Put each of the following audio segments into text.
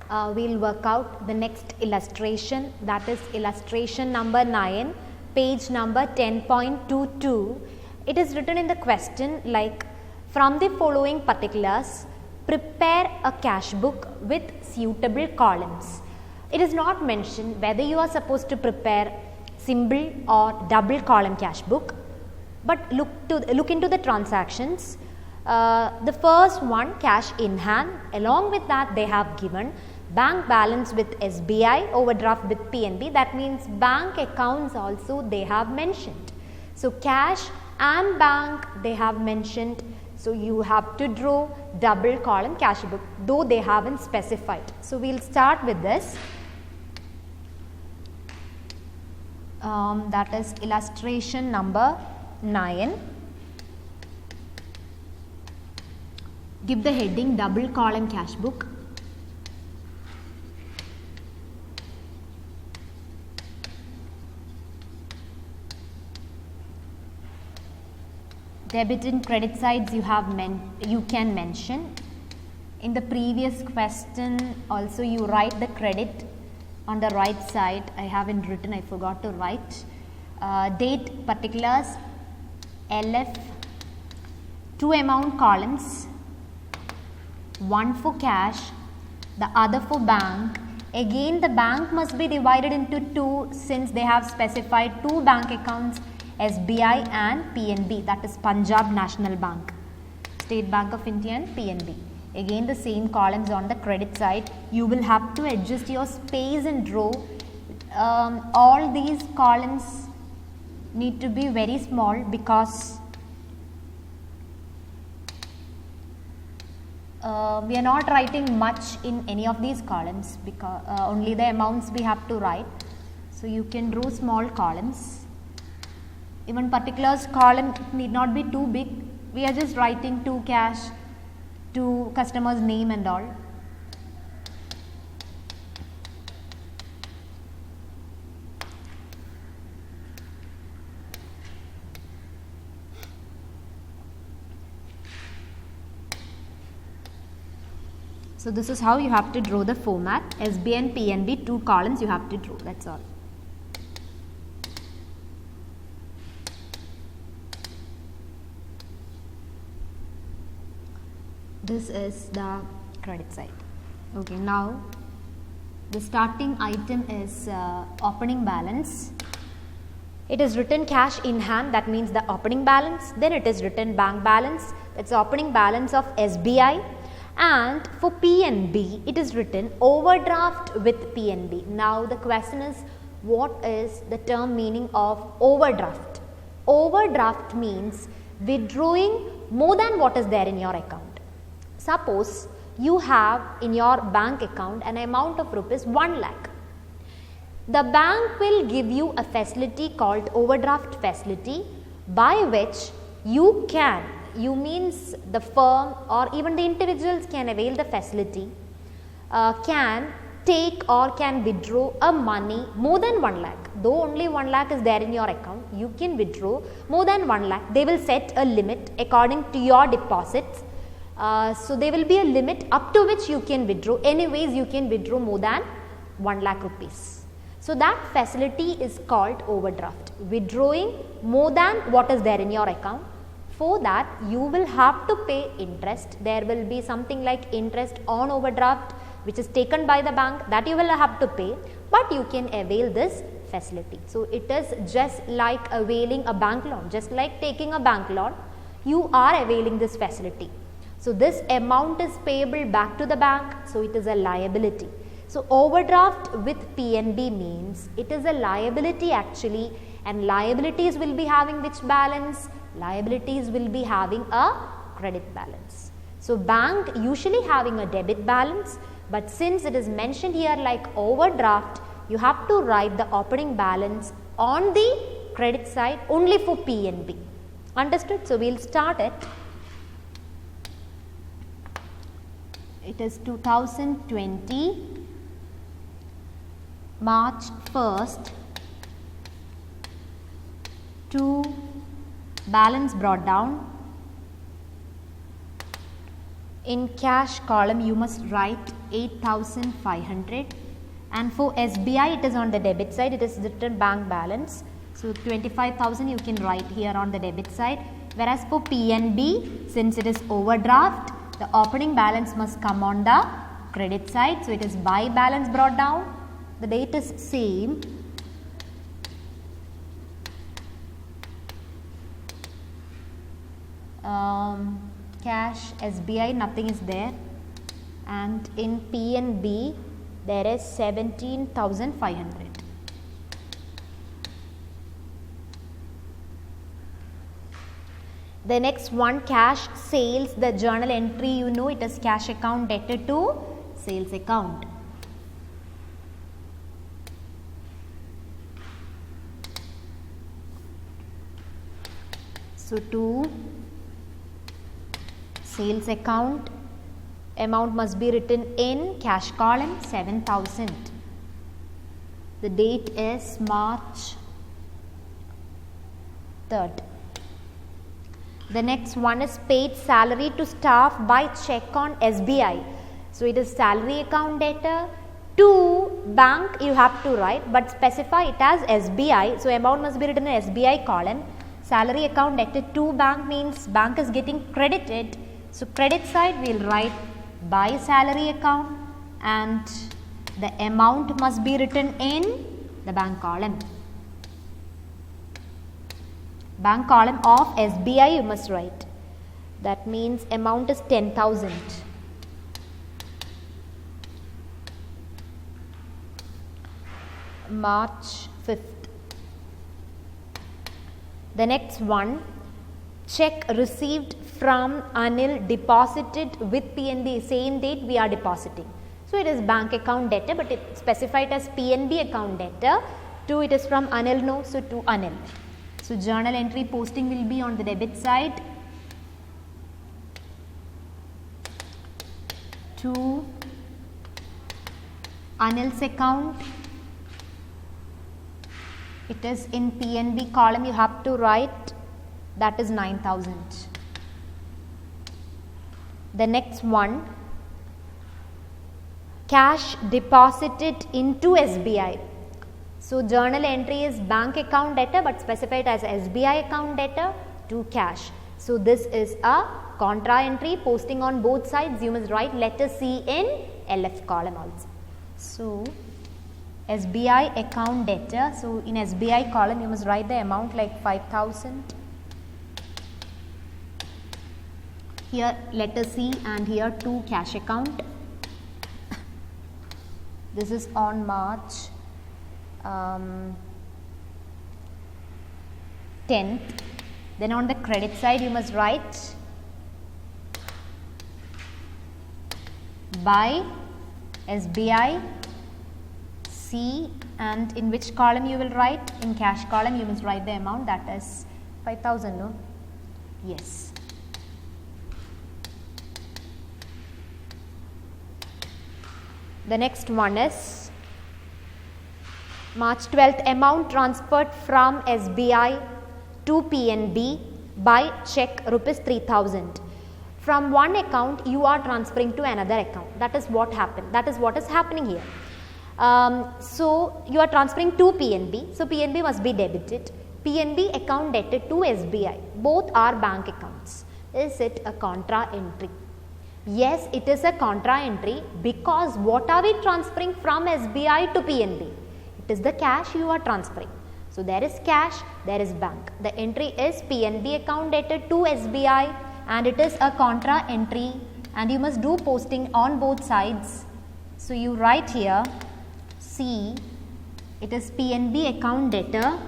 we'll work out the next illustration, that is illustration number 9, page number 10.22. It is written in the question like, from the following particulars, prepare a cash book with suitable columns. It is not mentioned whether you are supposed to prepare single or double column cash book, but look into the transactions. The first one, cash in hand, along with that they have given bank balance with SBI, overdraft with PNB, that means bank accounts also they have mentioned. So cash and bank they have mentioned, so you have to draw double column cash book, though they haven't specified. So we'll start with this. That is illustration number 9. Give the heading double column cash book. Debit and credit sides you can mention. In the previous question also you write the credit on the right side. I haven't written, I forgot to write. Date, particulars, LF, 2 amount columns, one for cash, the other for bank. Again the bank must be divided into 2 since they have specified 2 bank accounts, SBI and PNB, that is Punjab National Bank, State Bank of India and PNB. Again the same columns on the credit side. You will have to adjust your space and row. All these columns need to be very small because we are not writing much in any of these columns because only the amounts we have to write. So you can draw small columns. Even particulars column need not be too big. We are just writing to cash, to customer's name and all. So this is how you have to draw the format. SB and PNB, 2 columns you have to draw, that's all. This is the credit side. Okay, now the starting item is opening balance. It is written cash in hand, that means the opening balance. Then it is written bank balance, that's opening balance of SBI. And for PNB, it is written overdraft with PNB. Now the question is, what is the term meaning of overdraft? Overdraft means withdrawing more than what is there in your account. Suppose you have in your bank account an amount of rupees 1 lakh. The bank will give you a facility called overdraft facility, by which you means the firm or even the individuals can avail the facility, can take or can withdraw a money more than 1 lakh. Though only 1 lakh is there in your account, you can withdraw more than 1 lakh. They will set a limit according to your deposits. So there will be a limit up to which you can withdraw. Anyways, you can withdraw more than 1 lakh rupees. So that facility is called overdraft, withdrawing more than what is there in your account. For that you will have to pay interest. There will be something like interest on overdraft which is taken by the bank, that you will have to pay, but you can avail this facility. So it is just like availing a bank loan, just like taking a bank loan, you are availing this facility. So this amount is payable back to the bank, so it is a liability. So overdraft with PNB means it is a liability actually, and liabilities will be having which balance? Liabilities will be having a credit balance. So bank usually having a debit balance, but since it is mentioned here like overdraft, you have to write the opening balance on the credit side only for PNB. Understood? So we'll start it. It is 2020 March 1st to balance brought down in cash column you must write 8,500, and for SBI it is on the debit side, it is written bank balance. So 25,000 you can write here on the debit side, whereas for PNB, since it is overdraft, the opening balance must come on the credit side. So it is by balance brought down, the date is same. Cash, SBI, nothing is there, and in PNB there is 17,500. The next one, cash sales, the journal entry, you know, it is cash account debtor to sales account. So to sales account, amount must be written in cash column 7,000. The date is March 3rd. The next one is paid salary to staff by check on SBI. So it is salary account debtor to bank you have to write, but specify it as SBI. So amount must be written in SBI column. Salary account debtor to bank means bank is getting credited. So credit side we will write by salary account, and the amount must be written in the bank column. Bank column of SBI you must write. That means amount is 10,000. March 5th. The next one, check received from Anil deposited with PNB, same date we are depositing. So it is bank account debtor, but it specified as PNB account debtor. To it is from Anil, no, so to Anil. So journal entry posting will be on the debit side. To Anil's account, it is in PNB column you have to write, that is 9,000. The next one, cash deposited into SBI. So journal entry is bank account debtor, but specified as SBI account debtor to cash. So this is a contra entry, posting on both sides you must write letter C in LF column also. So SBI account debtor, so in SBI column you must write the amount like 5,000. Here letter C and here to cash account. This is on March 10th. Then on the credit side you must write by SBI C, and in which column you will write? In cash column you must write the amount, that is 5,000, no? Yes. The next one is March 12th, amount transferred from SBI to PNB by check rupees 3,000. From one account you are transferring to another account. That is what happened. That is what is happening here. So you are transferring to PNB. So PNB must be debited. PNB account debtor to SBI. Both are bank accounts. Is it a contra entry? Yes, it is a contra entry, because what are we transferring from SBI to PNB? It is the cash you are transferring. So there is cash, there is bank. The entry is PNB account debtor to SBI, and it is a contra entry, and you must do posting on both sides. So you write here C, it is PNB account debtor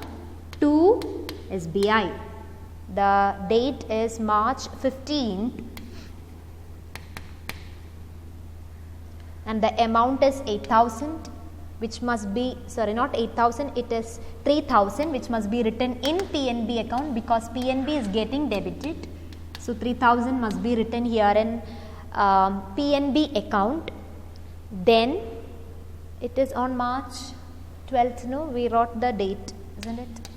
to SBI. The date is March 15th, and the amount is 8,000, which must be, sorry, not 8,000, it is 3,000, which must be written in PNB account, because PNB is getting debited. So 3,000 must be written here in PNB account. Then it is on March 12th, no, we wrote the date, isn't it?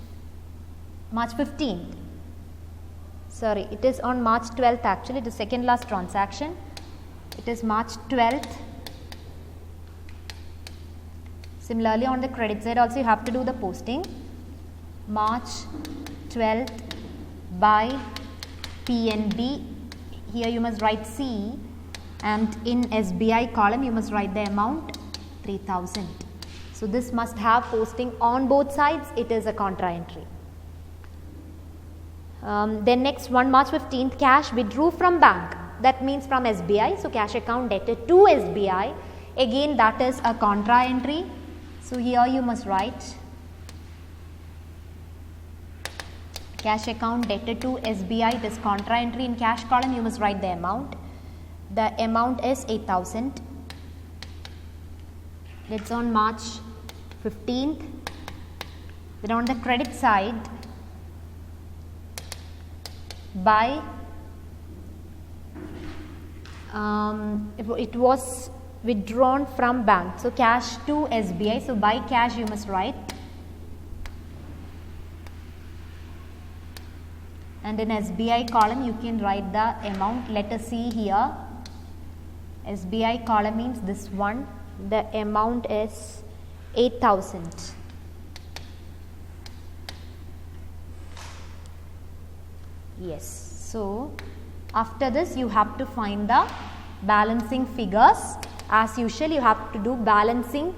March 15th. Sorry, it is on March 12th actually, the second last transaction. it is March 12th. Similarly, on the credit side also you have to do the posting. March 12th by PNB. Here you must write C, and in SBI column you must write the amount 3000. So this must have posting on both sides. It is a contra entry. Then next one, March 15th, cash withdrew from bank. That means from SBI. So cash account debtor to SBI. Again that is a contra entry. So here you must write cash account debtor to SBI. It is contra entry. In cash column you must write the amount. The amount is 8000. That's on March 15th. Then on the credit side, by it was withdrawn from bank. So cash to SBI. So by cash you must write. And in SBI column you can write the amount. Let us see here. SBI column means this one. The amount is 8000. Yes. So after this you have to find the balancing figures. As usual you have to do balancing,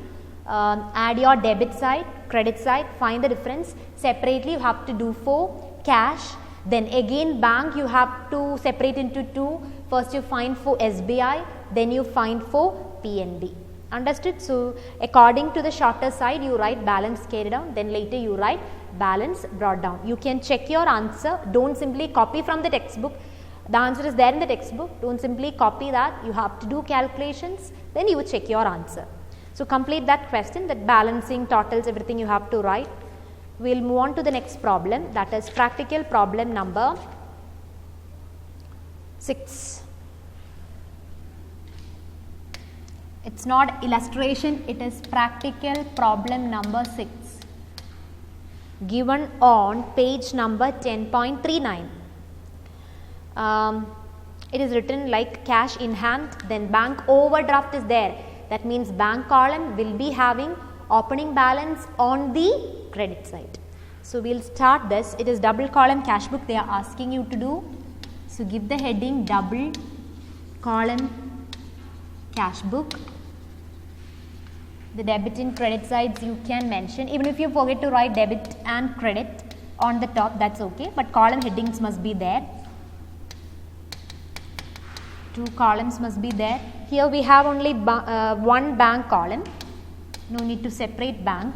add your debit side, credit side, find the difference. Separately you have to do for cash. Then again bank you have to separate into two. First you find for SBI, then you find for PNB. Understood? So according to the shorter side you write balance carried down, then later you write balance brought down. You can check your answer. Don't simply copy from the textbook. The answer is there in the textbook. Don't simply copy that. You have to do calculations, then you check your answer. So complete that question, that balancing, totals, everything you have to write. We will move on to the next problem, that is practical problem number 6. It's not illustration, it is practical problem number 6, given on page number 10.39. It is written like cash in hand, then bank overdraft is there. That means bank column will be having opening balance on the credit side. So we will start this. It is double column cash book they are asking you to do. So give the heading double column cash book. The debit and credit sides you can mention. Even if you forget to write debit and credit on the top, that's okay, but column headings must be there. 2 columns must be there. Here we have only one bank column. No need to separate bank.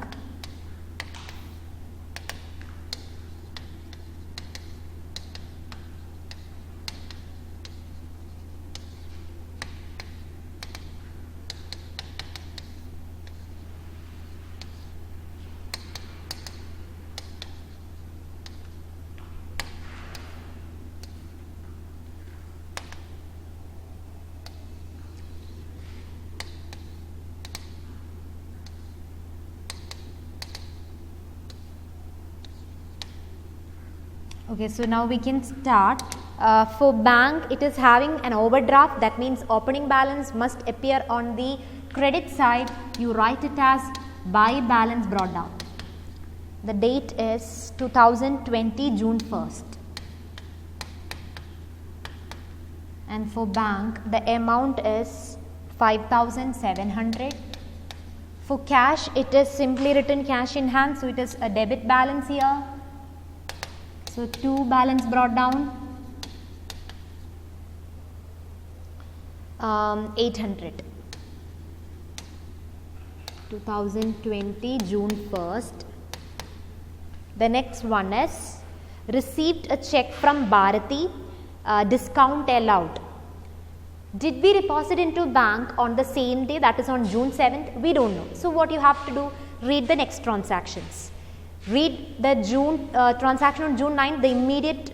Okay, so now we can start. For bank, it is having an overdraft. That means opening balance must appear on the credit side. You write it as by balance brought down. The date is 2020 June 1st. And for bank, the amount is 5,700. For cash, it is simply written cash in hand. So it is a debit balance here. So 2 balance brought down, 800. 2020 June 1st. The next one is received a check from Bharati, discount allowed. Did we deposit into bank on the same day, that is on June 7th? We don't know. So what you have to do, read the next transactions. Read the June transaction on June 9th, the immediate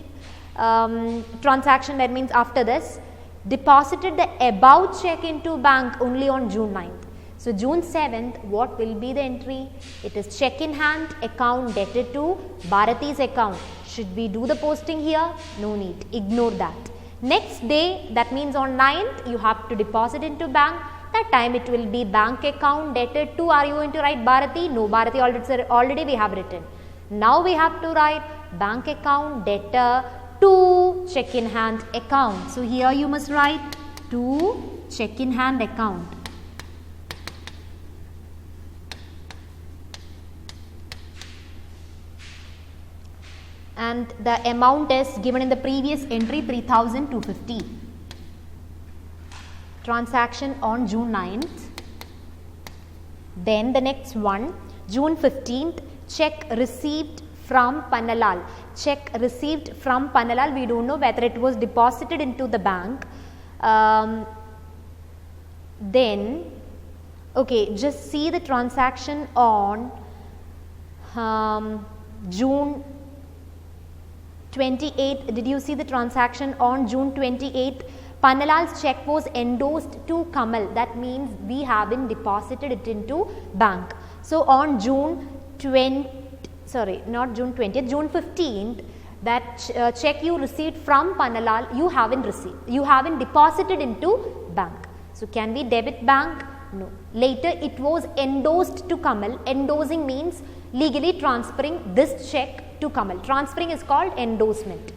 transaction, that means after this. Deposited the above check into bank only on June 9th. So June 7th, what will be the entry? It is check in hand, account debted to Bharati's account. Should we do the posting here? No need, ignore that. Next day, that means on 9th, you have to deposit into bank. That time it will be bank account debtor to. Are you going to write Bharati? No, Bharati already we have written. Now we have to write bank account debtor to check in hand account. So here you must write to check in hand account. And the amount is given in the previous entry 3,250. Transaction on June 9th. Then the next one, June 15th, check received from Pannalal. Check received from Pannalal, we do not know whether it was deposited into the bank. Then, okay, just see the transaction on June 28th. Did you see the transaction on June 28th? Pannalal's check was endorsed to Kamal. That means we haven't deposited it into bank. So on June 20th, June 15th, that check you received from Pannalal, you haven't received. You haven't deposited into bank. So can we debit bank? No. Later it was endorsed to Kamal. Endorsing means legally transferring this check to Kamal. Transferring is called endorsement.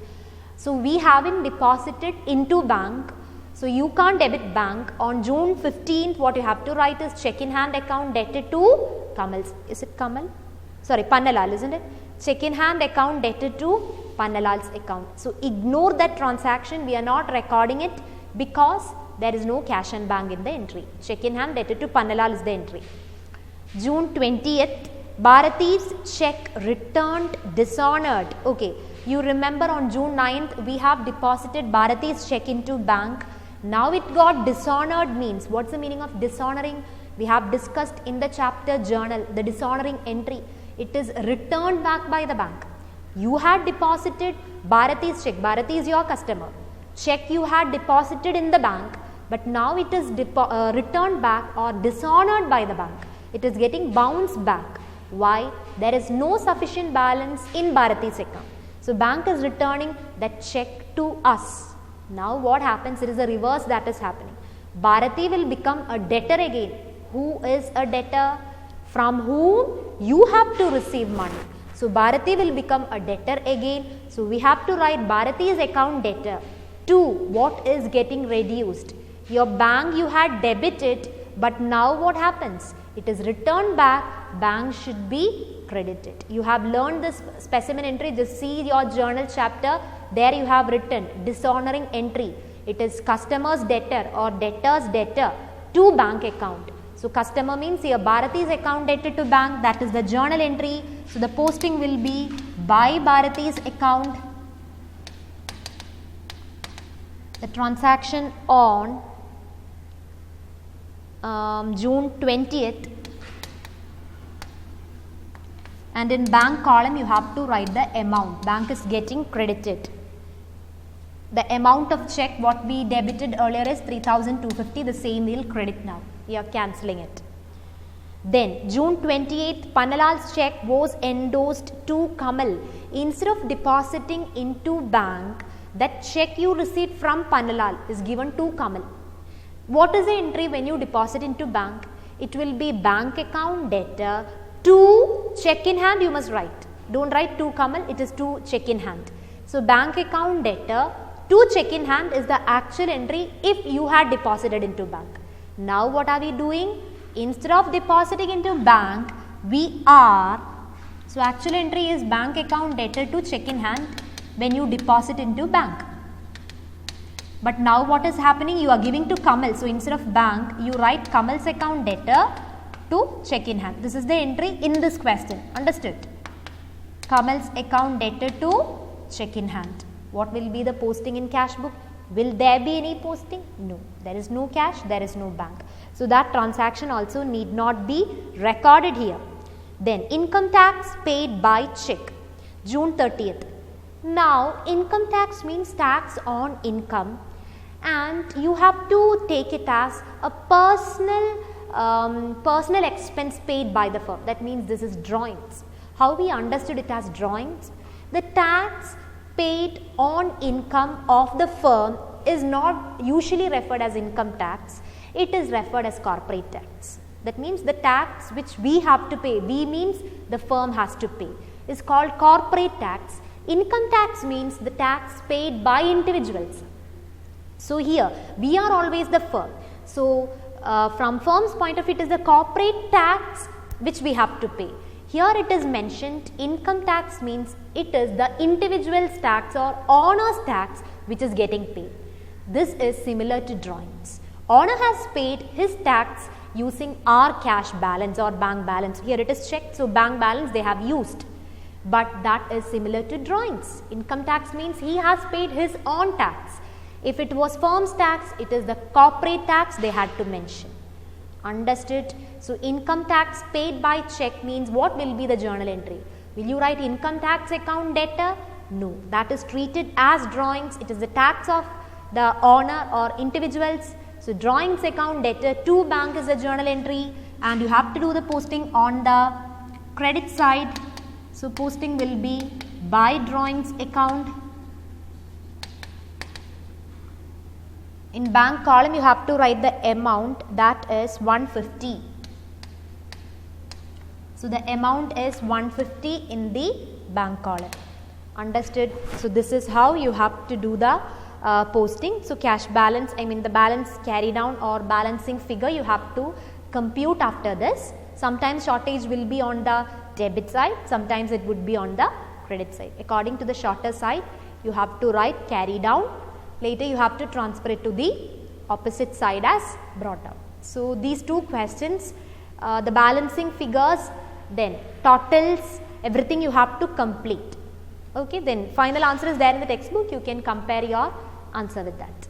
So we haven't deposited into bank. So you can't debit bank. On June 15th, what you have to write is check in hand account debtor to Kamal. Is it Kamal? Sorry, Pannalal, isn't it? Check in hand account debtor to Pannalal's account. So ignore that transaction. We are not recording it because there is no cash and bank in the entry. Check in hand debtor to Pannalal is the entry. June 20th, Bharati's check returned dishonored. Okay, you remember on June 9th, we have deposited Bharati's check into bank. Now it got dishonored means, what's the meaning of dishonoring? We have discussed in the chapter journal, the dishonoring entry. It is returned back by the bank. You had deposited Bharati's check. Bharati is your customer. Check you had deposited in the bank, but now it is returned back or dishonored by the bank. It is getting bounced back. Why? There is no sufficient balance in Bharati's account. So bank is returning that check to us. Now what happens? It is a reverse that is happening. Bharati will become a debtor again. Who is a debtor? From whom you have to receive money. So Bharati will become a debtor again. So we have to write Bharati's account debtor to what is getting reduced. Your bank you had debited, but now what happens? It is returned back. Bank should be credited. You have learned this specimen entry. Just see your journal chapter. There you have written dishonoring entry. It is customer's debtor or debtor's debtor to bank account. So customer means here Bharati's account debtor to bank. That is the journal entry. So the posting will be by Bharati's account. The transaction on June 20th. And in bank column you have to write the amount. Bank is getting credited. The amount of check what we debited earlier is 3,250. The same we will credit now. We are cancelling it. Then June 28th, Pannalal's check was endorsed to Kamal. Instead of depositing into bank, that check you received from Pannalal is given to Kamal. What is the entry when you deposit into bank? It will be bank account debtor to check in hand you must write. Don't write to Kamal, it is to check in hand. So bank account debtor to check in hand is the actual entry if you had deposited into bank. Now what are we doing? Instead of depositing into bank, we are, so actual entry is bank account debtor to check in hand when you deposit into bank. But now what is happening? You are giving to Kamal. So instead of bank, you write Kamal's account debtor to check in hand. This is the entry in this question. Understood? Kamal's account debtor to check in hand. What will be the posting in cash book? Will there be any posting? No. There is no cash, there is no bank. So that transaction also need not be recorded here. Then income tax paid by check. June 30th. Now income tax means tax on income, and you have to take it as a personal expense paid by the firm. That means this is drawings. How we understood it as drawings? The tax paid on income of the firm is not usually referred as income tax, it is referred as corporate tax. That means the tax which we have to pay, we means the firm has to pay, is called corporate tax. Income tax means the tax paid by individuals. So here we are always the firm. So from firm's point of view, it is the corporate tax which we have to pay. Here it is mentioned income tax means it is the individual's tax or owner's tax which is getting paid. This is similar to drawings. Owner has paid his tax using our cash balance or bank balance. Here it is checked, so bank balance they have used. But that is similar to drawings. Income tax means he has paid his own tax. If it was firm's tax, it is the corporate tax they had to mention. Understood? So income tax paid by check means what will be the journal entry? Will you write income tax account debtor? No, that is treated as drawings. It is the tax of the owner or individuals. So drawings account debtor to bank is a journal entry, and you have to do the posting on the credit side. So posting will be by drawings account. In bank column you have to write the amount, that is 150. So the amount is 150 in the bank column. Understood? So this is how you have to do the posting. So cash balance, the balance carry down or balancing figure you have to compute after this. Sometimes shortage will be on the debit side, sometimes it would be on the credit side. According to the shorter side, you have to write carry down. Later you have to transfer it to the opposite side as brought down. So these two questions, the balancing figures, then totals, everything you have to complete. Okay, then final answer is there in the textbook. You can compare your answer with that.